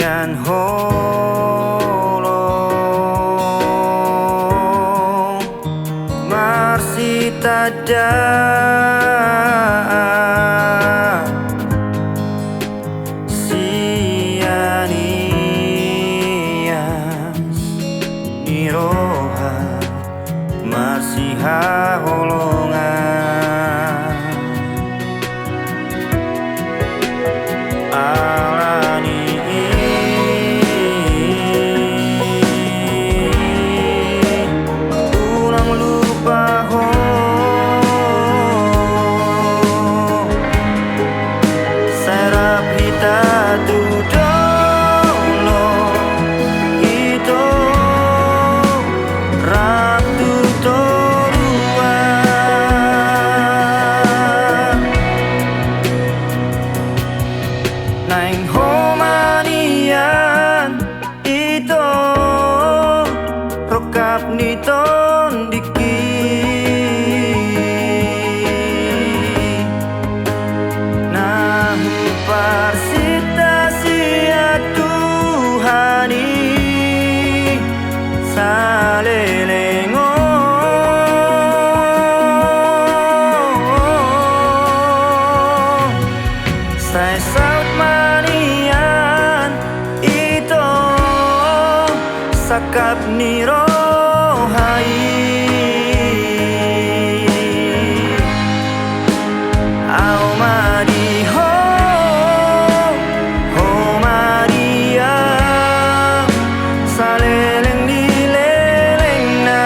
Sian holong Marsita Sianias Niroha Marsiha holongan Alani ulang lupa ho serap hita tudolo ito ratu torua naing homanian ito rokap niton diki nahu parsita sia Tuhani salelengo sai saut manian ito sakap nirohai au madiho ho maria saleleng dilelengna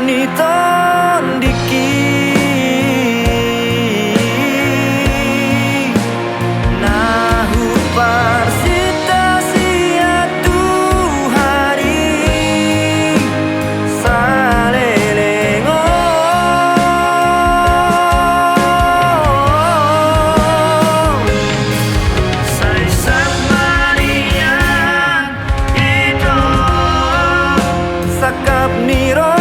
niton diki nahu parsita sia Tuhani salelengo sai samanian ito sakap niro